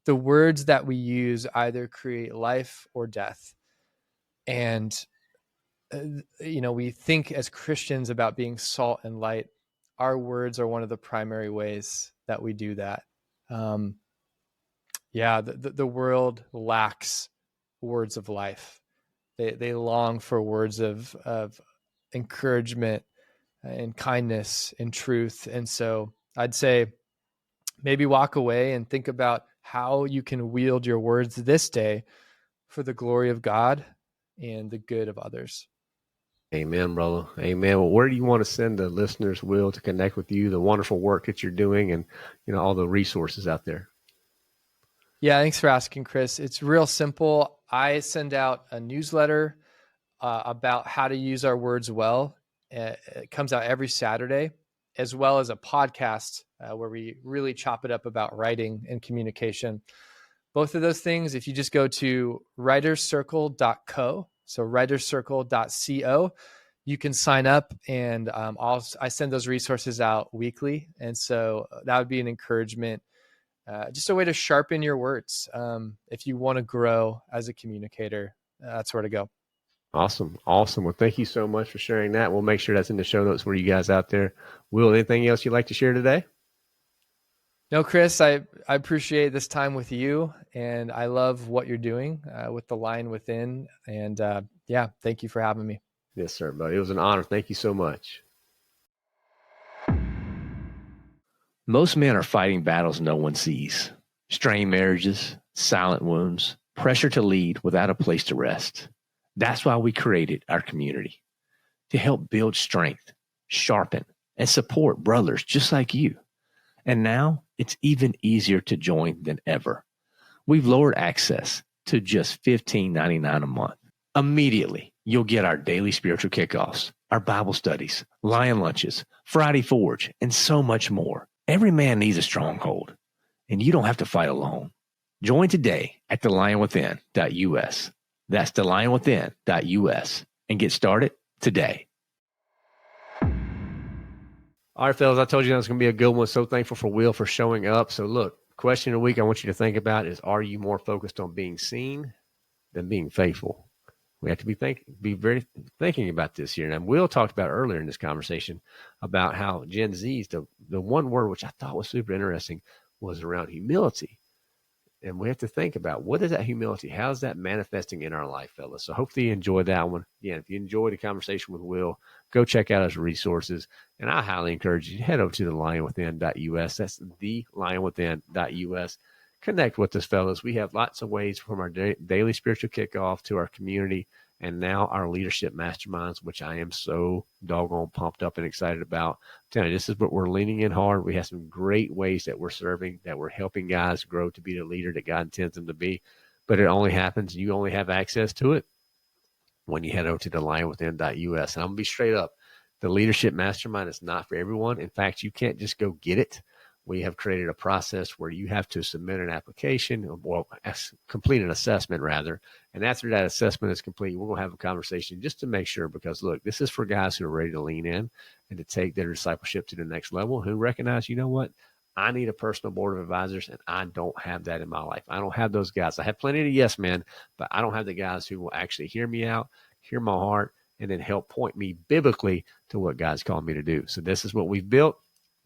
the words that we use either create life or death. And we think as Christians about being salt and light. Our words are one of the primary ways that we do that. Um, yeah, the world lacks words of life. They long for words of encouragement and kindness and truth. And so I'd say maybe walk away and think about how you can wield your words this day for the glory of God and the good of others. Amen, brother. Amen. Well, where do you want to send the listeners, Will, to connect with you, the wonderful work that you're doing, and all the resources out there? Yeah, thanks for asking, Chris. It's real simple. I send out a newsletter about how to use our words well. It comes out every Saturday, as well as a podcast where we really chop it up about writing and communication. Both of those things, if you just go to writerscircle.co, so writerscircle.co, you can sign up, and I send those resources out weekly. And so that would be an encouragement just a way to sharpen your words. If you want to grow as a communicator, that's where to go. Awesome. Awesome. Well, thank you so much for sharing that. We'll make sure that's in the show notes for you guys out there. Will, anything else you'd like to share today? No, Chris, I appreciate this time with you, and I love what you're doing with the Lion Within. And yeah, thank you for having me. Yes, sir, buddy. It was an honor. Thank you so much. Most men are fighting battles no one sees. Strained marriages, silent wounds, pressure to lead without a place to rest. That's why we created our community, to help build strength, sharpen, and support brothers just like you. And now it's even easier to join than ever. We've lowered access to just $15.99 a month. Immediately, you'll get our daily spiritual kickoffs, our Bible studies, Lion lunches, Friday Forge, and so much more. Every man needs a stronghold, and you don't have to fight alone. Join today at thelionwithin.us. That's thelionwithin.us, and get started today. All right, fellas, I told you that was going to be a good one. So thankful for Will for showing up. So look, question of the week I want you to think about is, are you more focused on being seen than being faithful? We have to be very thinking about this here. And Will talked about earlier in this conversation about how Gen Z's, the one word which I thought was super interesting was around humility. And we have to think about, what is that humility? How's that manifesting in our life, fellas? So hopefully you enjoyed that one. Again, if you enjoyed the conversation with Will, go check out his resources. And I highly encourage you to head over to thelionwithin.us. That's thelionwithin.us. Connect with us, fellas. We have lots of ways, from our daily spiritual kickoff to our community, and now our leadership masterminds, which I am so doggone pumped up and excited about. I'm telling you, this is what we're leaning in hard. We have some great ways that we're serving, that we're helping guys grow to be the leader that God intends them to be. But it only happens, you only have access to it when you head over to thelionwithin.us. And I'm going to be straight up. The leadership mastermind is not for everyone. In fact, you can't just go get it. We have created a process where you have to submit an application, or complete an assessment rather. And after that assessment is complete, we're going to have a conversation just to make sure, because look, this is for guys who are ready to lean in and to take their discipleship to the next level, who recognize, you know what, I need a personal board of advisors, and I don't have that in my life. I don't have those guys. I have plenty of yes men, but I don't have the guys who will actually hear me out, hear my heart, and then help point me biblically to what God's called me to do. So this is what we've built.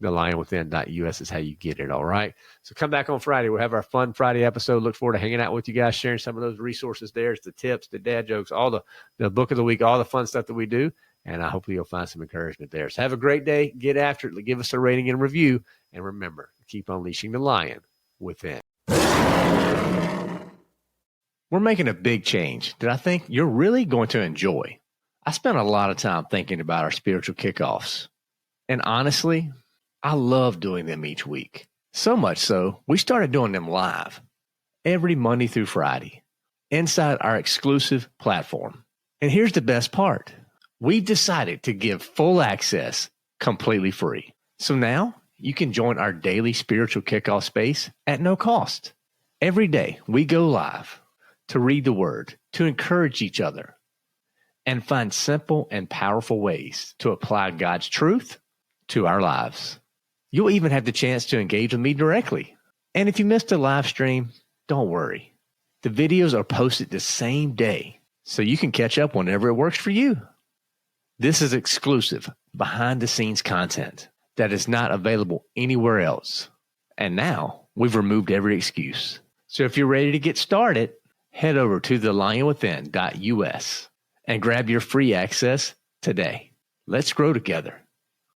thelionwithin.us is how you get it. All right. So come back on Friday. We'll have our fun Friday episode. Look forward to hanging out with you guys, sharing some of those resources there. It's the tips, the dad jokes, all the book of the week, all the fun stuff that we do. And I hope you'll find some encouragement there. So have a great day. Get after it. Give us a rating and review. And remember, keep unleashing the lion within. We're making a big change that I think you're really going to enjoy. I spent a lot of time thinking about our spiritual kickoffs. And honestly, I love doing them each week. So much so, we started doing them live every Monday through Friday inside our exclusive platform. And here's the best part. We've decided to give full access completely free. So now you can join our daily spiritual kickoff space at no cost. Every day we go live to read the word, to encourage each other, and find simple and powerful ways to apply God's truth to our lives. You'll even have the chance to engage with me directly. And if you missed a live stream, don't worry. The videos are posted the same day, so you can catch up whenever it works for you. This is exclusive, behind-the-scenes content that is not available anywhere else. And now we've removed every excuse. So if you're ready to get started, head over to thelionwithin.us and grab your free access today. Let's grow together.